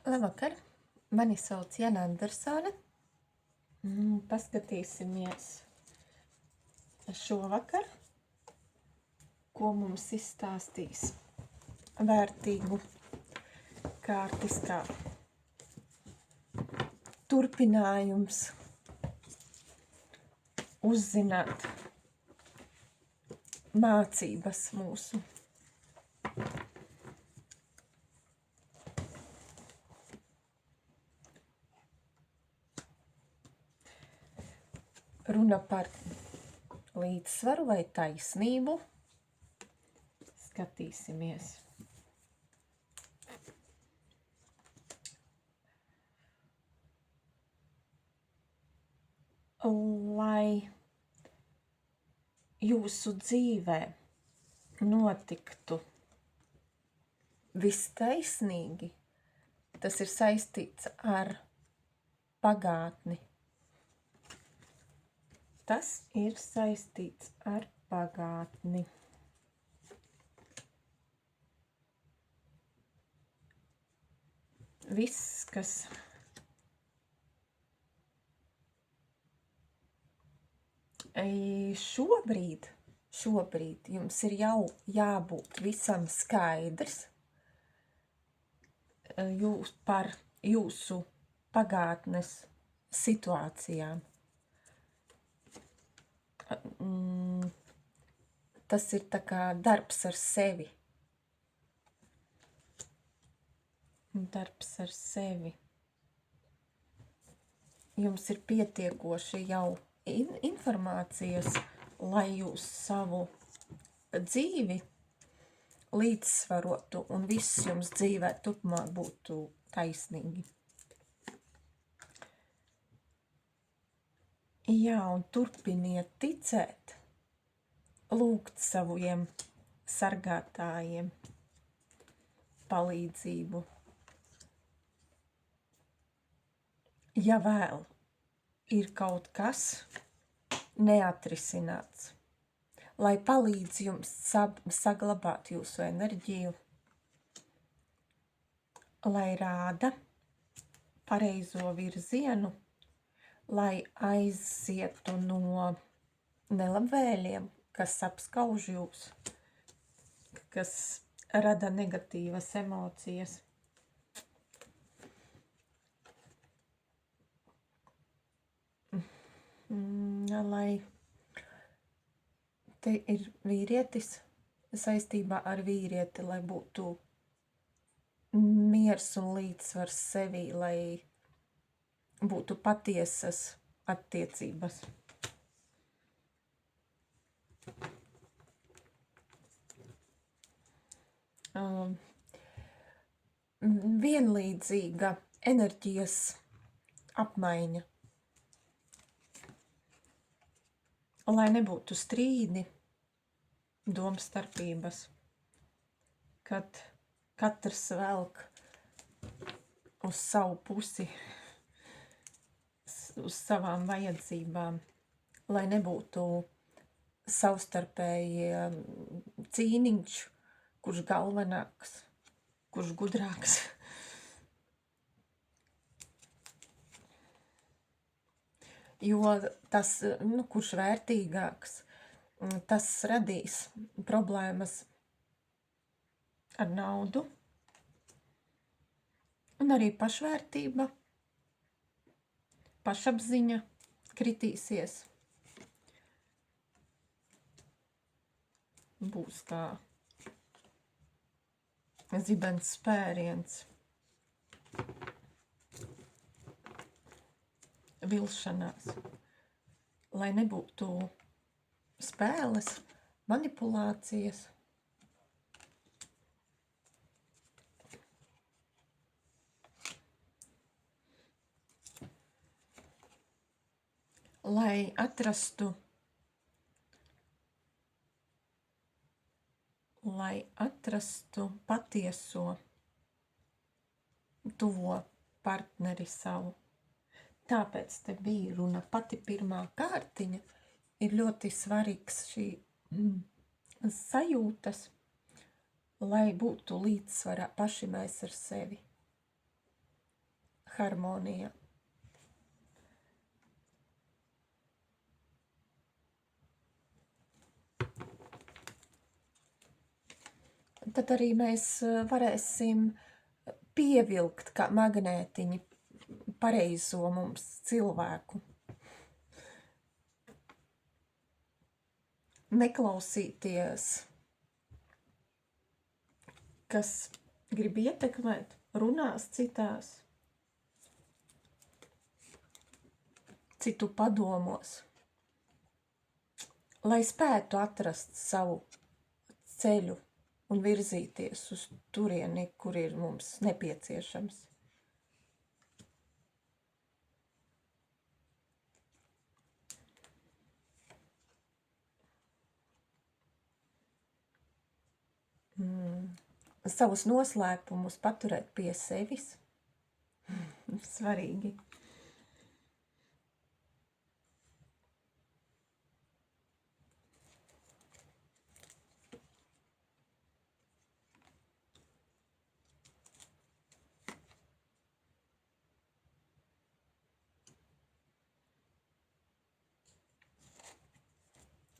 Labvakar, mani sauc Jana Andersone. Paskatīsimies šovakar, ko mums izstāstīs vērtīgu kārtiskā turpinājums uzzināt mācības mūsu. Runa par līdzsvaru vai taisnību. Skatīsimies. Lai jūsu dzīvē notiktu viss taisnīgi, tas ir saistīts ar pagātni. Tas ir saistīts ar pagātni. Viss, kas šobrīd jums ir jau jābūt visam skaidrs par jūsu pagātnes situācijām. Tas ir tā kā darbs ar sevi. Darbs ar sevi. Jums ir pietiekoši jau informācijas, lai jūs savu dzīvi līdzsvarotu un viss jums dzīvē turpmāk būtu taisnīgi. Jā, un turpiniet ticēt, lūgt saviem sargātājiem palīdzību. Ja vēl ir kaut kas neatrisināts, lai palīdz jums saglabāt jūsu enerģiju, lai rāda pareizo virzienu, lai aizietu no nelabvēliem, kas apskauž jūs, kas rada negatīvas emocijas. Lai te ir vīrietis saistībā ar vīrieti, lai būtu miers un līdzsvars sevī, lai būtu patiesas attiecības. Vienlīdzīga enerģijas apmaiņa. Lai nebūtu strīdi, domstarpības, kad katrs velk uz savu pusi, uz savām vajadzībām, lai nebūtu savstarpēji cīniņš, kurš galvenāks, kurš gudrāks. Jo tas, kurš vērtīgāks, tas radīs problēmas ar naudu un arī pašvērtība, pašapziņa kritīsies. Būs kā zibens spēriens, vilšanās, lai nebūtu spēles, manipulācijas. Lai atrastu patieso tuvo partneri savu. Tāpēc te bija runa pati pirmā kārtiņa, ir ļoti svarīgs šī sajūtas, lai būtu līdzsvarā paši mēs ar sevi. harmonijā. Tad arī mēs varēsim pievilkt kā magnētiņi pareizo mums cilvēku. Neklausīties, kas grib ietekmēt, runās citās, citu padomos, lai spētu atrast savu ceļu un virzīties uz turieni, kur ir mums nepieciešams. Savus noslēpumus paturēt pie sevis. Svarīgi.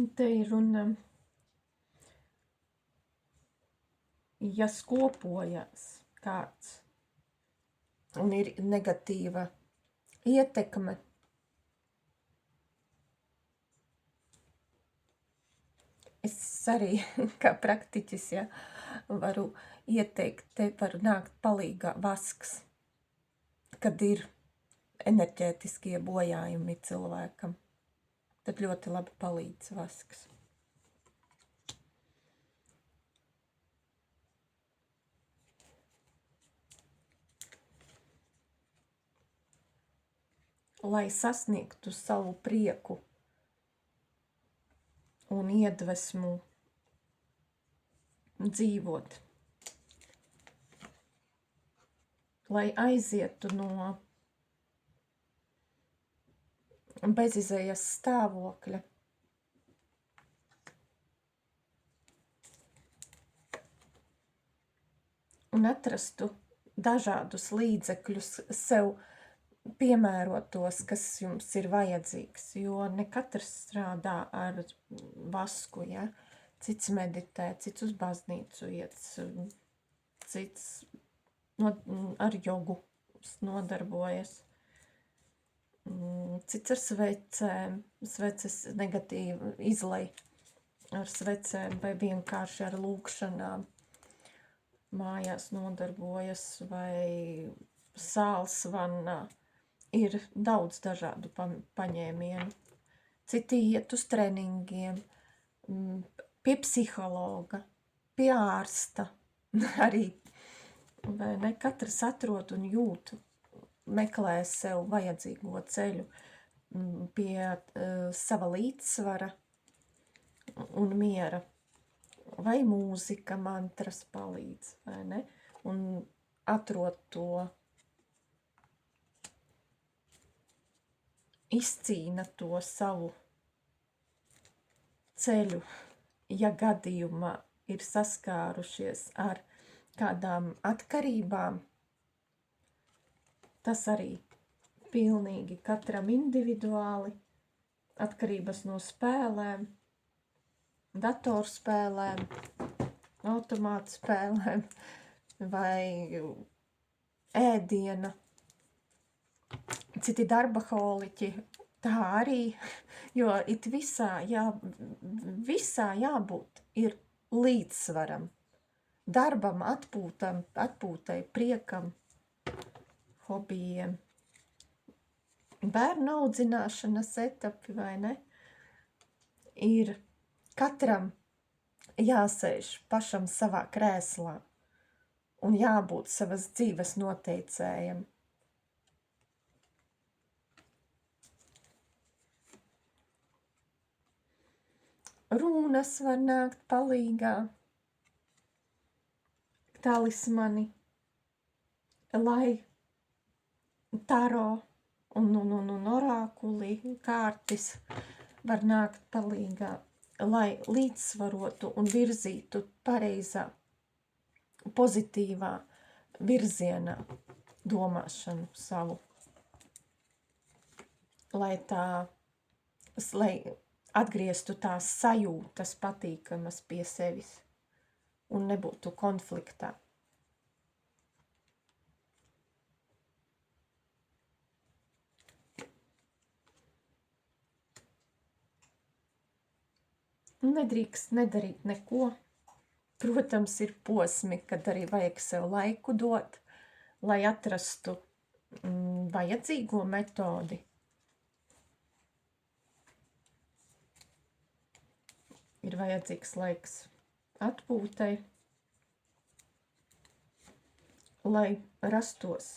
Un te ir runa, ja skopojas kāds un ir negatīva ietekme, es arī kā praktiķis, ja, varu ieteikt, te var nākt palīgā vasks, kad ir enerģētiskie bojājumi cilvēkam. Tad ļoti labi palīdz vasks. Lai sasniegtu savu prieku un iedvesmu dzīvot, lai aizietu no bezizējas stāvokļa, un atrastu dažādus līdzekļus sev piemērotos, kas jums ir vajadzīgs, jo ne katrs strādā ar vasku, ja? Cits meditē, cits uz baznīcu iet, cits ar jogu nodarbojas. Cits ar svecēm, sveces negatīvi izlej ar svecēm vai vienkārši ar lūkšanām mājās nodarbojas vai sāls vannā. Ir daudz dažādu paņēmienu. Citi iet uz treningiem, pie psihologa, pie ārsta arī, vai ne? Katrs atrod un jūt, meklē sev vajadzīgo ceļu pie sava līdzsvara un miera. Vai mūzika, mantras palīdz, vai ne? Un atrod to, izcīna to savu ceļu, ja gadījumā ir saskārušies ar kādām atkarībām. Tas arī pilnīgi katram individuāli, atkarības no spēlēm, datorspēlēm, automātu spēlēm vai ēdiena. Citi darbaholiķi, tā arī, jo it visā jābūt ir līdzsvaram. Darbam, atpūtai, priekam, hobijiem. Bērnu audzināšanas etapi, vai ne? Ir katram jāsēž pašam savā krēslā un jābūt savas dzīves noteicējam. Runas var nākt palīgā, talismani, lai taro un orākuli kārtis var nākt palīgā, lai līdzsvarotu un virzītu pareizā, pozitīvā virzienā domāšanu savu, lai atgrieztu tās sajūtas patīkamas pie sevis un nebūtu konfliktā. Nedrīkst nedarīt neko. Protams, ir posmi, kad arī vajag sev laiku dot, lai atrastu vajadzīgo metodi. Ir vajadzīgs laiks atpūtai, lai rastos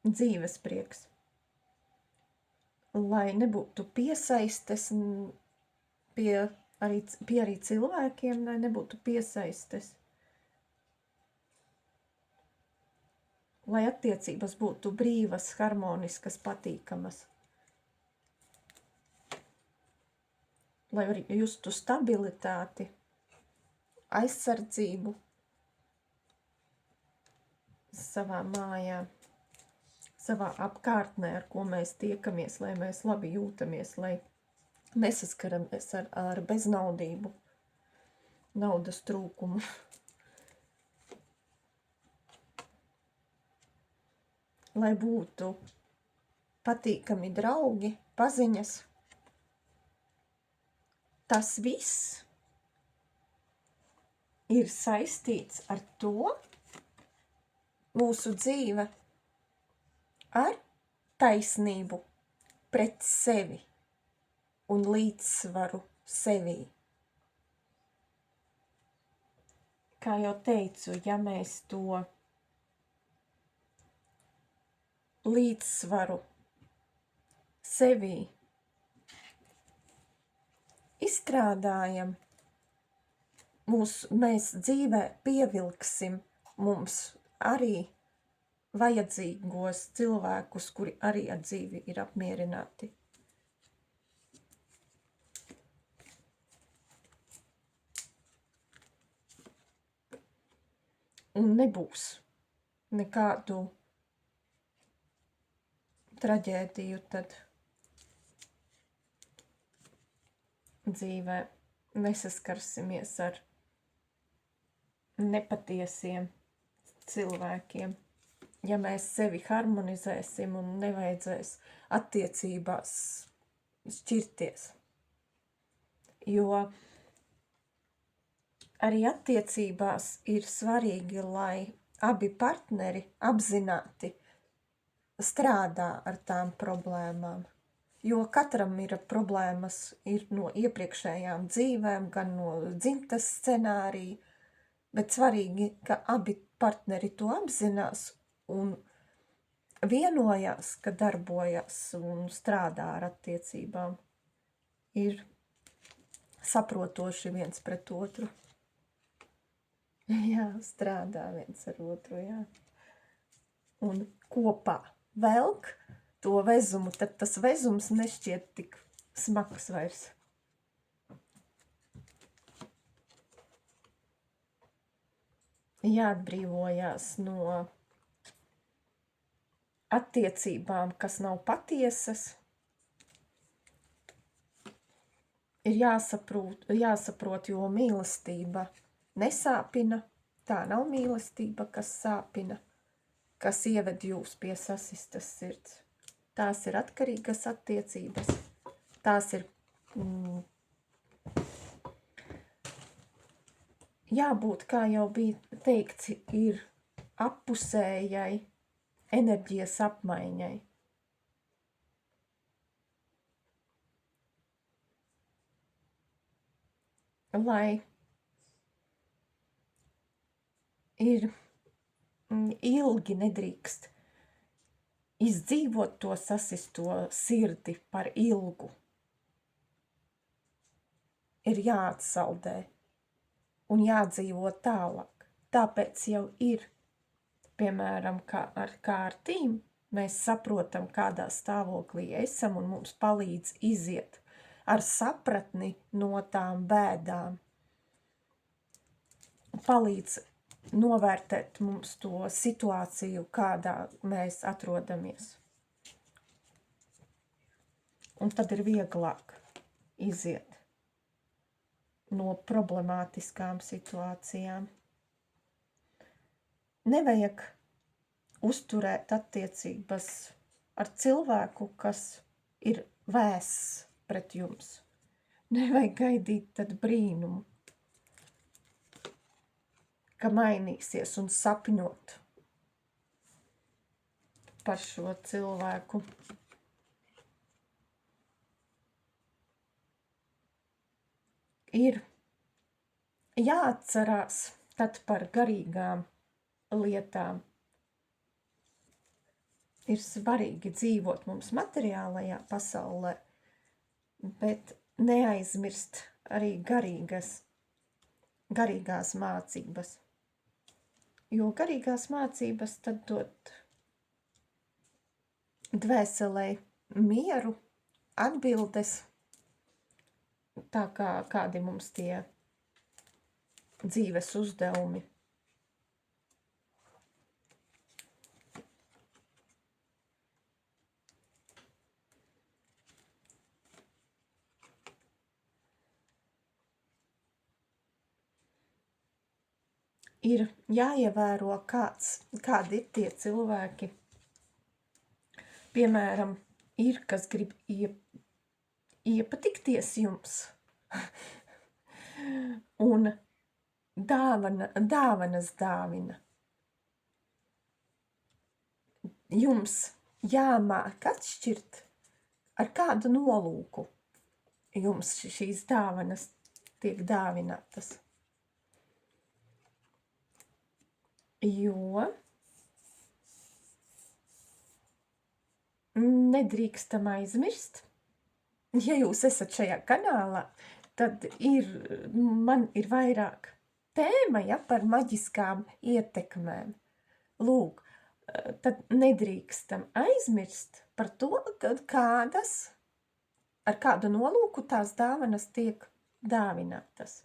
dzīves prieks, lai nebūtu piesaistes pie arī cilvēkiem, lai nebūtu piesaistes, lai attiecības būtu brīvas, harmoniskas, patīkamas, lai arī justu stabilitāti, aizsardzību savā mājā, savā apkārtnē, ar ko mēs tiekamies, lai mēs labi jūtamies, lai nesaskaramies ar beznaudību, naudas trūkumu. Lai būtu patīkami draugi, paziņas. Tas viss ir saistīts ar to mūsu dzīve, ar taisnību pret sevi un līdzsvaru sevī. Kā jau teicu, ja mēs to līdzsvaru sevī izstrādājam, mēs dzīvē pievilksim mums arī vajadzīgos cilvēkus, kuri arī ar dzīvi ir apmierināti. Un nebūs nekādu traģēdiju tad dzīvē, nesaskarsimies ar nepatiesiem cilvēkiem, ja mēs sevi harmonizēsim un nevajadzēs attiecībās šķirties. Jo arī attiecībās ir svarīgi, lai abi partneri apzināti strādā ar tām problēmām. Jo katram ir problēmas, ir no iepriekšējām dzīvēm, gan no dzimtas scenārija, bet svarīgi, ka abi partneri to apzinās un vienojās, ka darbojas un strādā ar attiecībām. Ir saprotoši viens pret otru. Jā, strādā viens ar otru, jā. Un kopā velk to vezumu, tad tas vezums nešķiet tik smags vairs. Jāatbrīvojās no attiecībām, kas nav patiesas. Ir jāsaprot, jo mīlestība nesāpina, tā nav mīlestība, kas sāpina, kas ieved jūs pie sasistas sirds. Tās ir atkarīgas attiecības, tās ir jābūt, kā jau bija teikts, ir appusējai enerģijas apmaiņai. Lai ir ilgi nedrīkst izdzīvot to sasisto sirdi par ilgu. Ir jāatsaldē un jādzīvo tālāk. Tāpēc jau ir, piemēram, kā ar tīm, mēs saprotam, kādā stāvoklī esam un mums palīdz iziet ar sapratni no tām bēdām. Palīdz novērtēt mums to situāciju, kādā mēs atrodamies. Un tad ir vieglāk iziet no problemātiskām situācijām. Nevajag uzturēt attiecības ar cilvēku, kas ir vēss pret jums. Nevajag gaidīt tad brīnumu, ka mainīsies un sapņot par šo cilvēku. Ir jāatcerās tad par garīgām lietām. Ir svarīgi dzīvot mums materiālajā pasaulē, bet neaizmirst arī garīgās mācības. Jo garīgās mācības tad dod dvēselē mieru, atbildes, tā kā kādi mums tie dzīves uzdevumi. Ir jāievēro, kādi ir tie cilvēki. Piemēram, ir, kas grib iepatikties jums un dāvanas dāvina. Jums jāmāk atšķirt, ar kādu nolūku jums šīs dāvanas tiek dāvinātas. Jo nedrīkstam aizmirst, ja jūs esat šajā kanālā, tad man ir vairāk tēma, par maģiskām ietekmēm. Lūk, tad nedrīkstam aizmirst par to, ar kādu nolūku tās dāvanas tiek dāvinātas.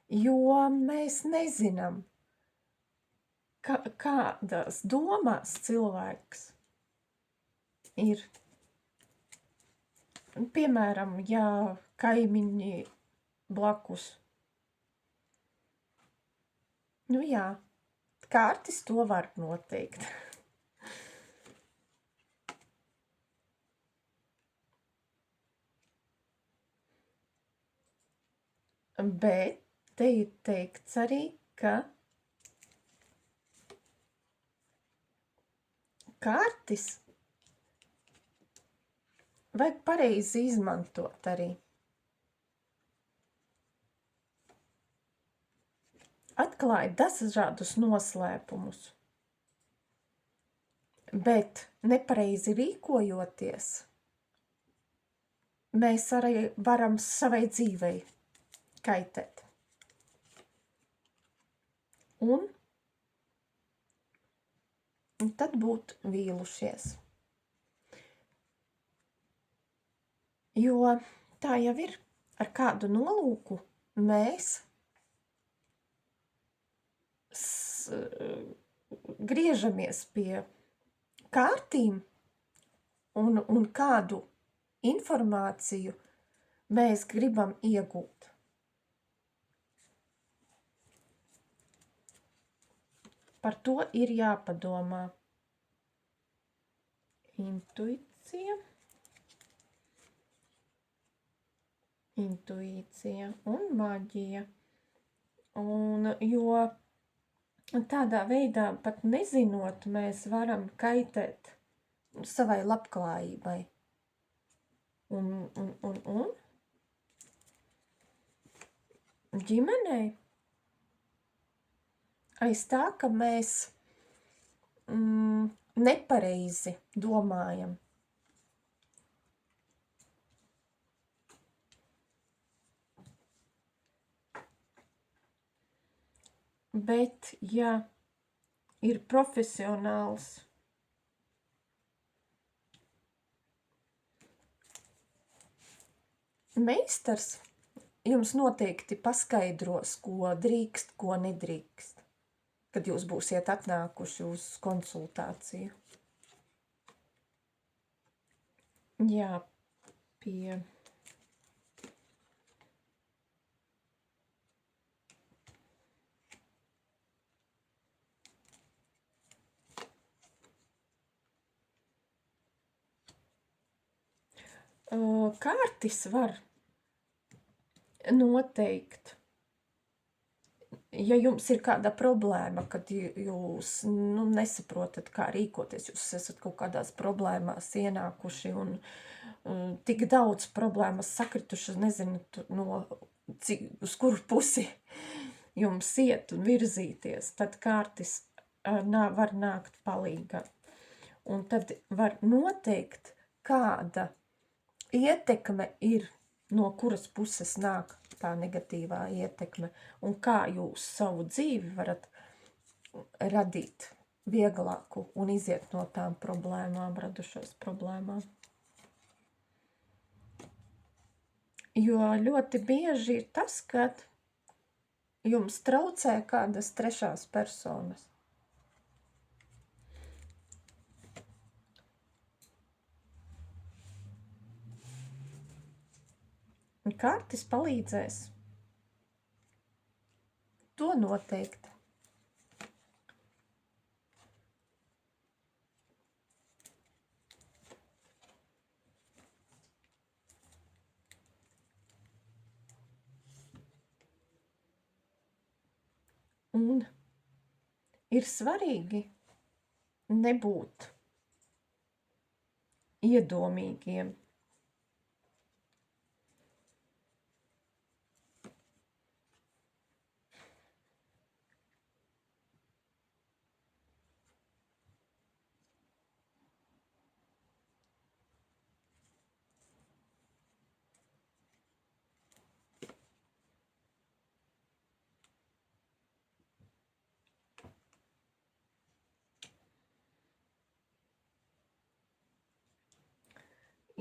Jo mēs nezinām, kādās domās cilvēks ir. Piemēram, ja kaimiņi blakus. Jā, kārtis to var noteikt. Bet te ir teikts arī, ka kārtis vajag pareizi izmantot arī. Atklāja dažādus noslēpumus, bet nepareizi rīkojoties, mēs arī varam savai dzīvei kaitēt. Un tad būt vīlušies. Jo tā jau ir, ar kādu nolūku mēs griežamies pie kārtīm un kādu informāciju mēs gribam iegūt. Par to ir jāpadomā. Intuīcija un maģija. Jo tādā veidā, pat nezinot, mēs varam kaitēt savai labklājībai. Un ģimenei. Aiz tā, ka mēs nepareizi domājam. Bet, ja ir profesionāls meistars, jums noteikti paskaidros, ko drīkst, ko nedrīkst. kad jūs būsiet atnākuši uz konsultāciju. Jā, pie... Kārtis var noteikt, ja jums ir kāda problēma, kad jūs nesaprotat, kā rīkoties, jūs esat kaut kādās problēmās ienākuši un tik daudz problēmas sakritušas, nezinu, uz kuru pusi jums iet un virzīties, tad kārtis var nākt palīgā. Un tad var noteikt, kāda ietekme ir, no kuras puses nāk tā negatīvā ietekme, un kā jūs savu dzīvi varat radīt vieglāku un iziet no tām problēmām, radušās problēmām. Jo ļoti bieži ir tas, kad jums traucē kādas trešās personas. Kārtis palīdzēs to noteikt. Un ir svarīgi nebūt iedomīgiem.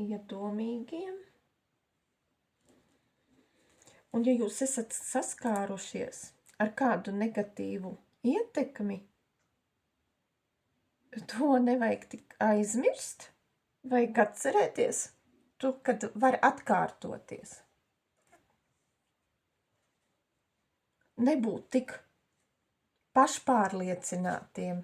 Iedomīgiem. Un ja jūs esat saskārušies ar kādu negatīvu ietekmi, to nevajag tik aizmirst, vajag atcerēties, kad var atkārtoties. Nebūt tik pašpārliecinātiem.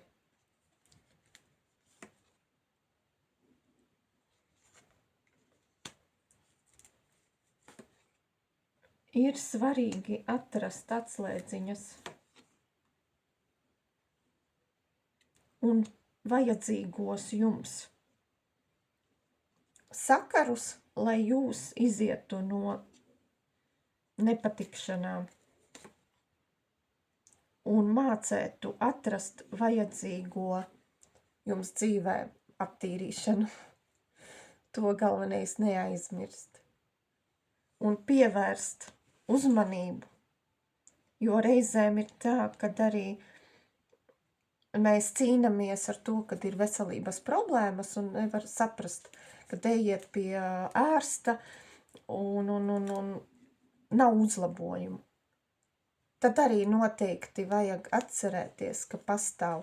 Ir svarīgi atrast atslēdziņas un vajadzīgos jums sakarus, lai jūs izietu no nepatikšanām un mācētu atrast vajadzīgo jums dzīvē attīrīšanu. To galvenais neaizmirst. Un pievērst uzmanību, jo reizēm ir tā, kad arī mēs cīnamies ar to, kad ir veselības problēmas un nevar saprast, kad ejiet pie ārsta un nav uzlabojumu. Tad arī noteikti vajag atcerēties, ka pastāv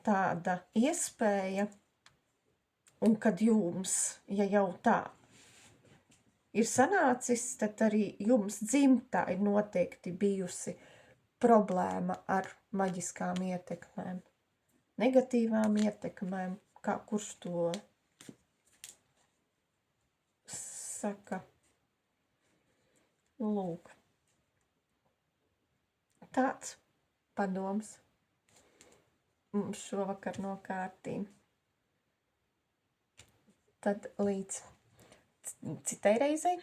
tāda iespēja, un kad jums, ja jau tā ir sanācis, tad arī jums dzimtā ir noteikti bijusi problēma ar maģiskām ietekmēm, negatīvām ietekmēm, kā kurš to saka. Lūk. Tāds padoms mums šovakar no kārtīm. Tad līdz citai reizei.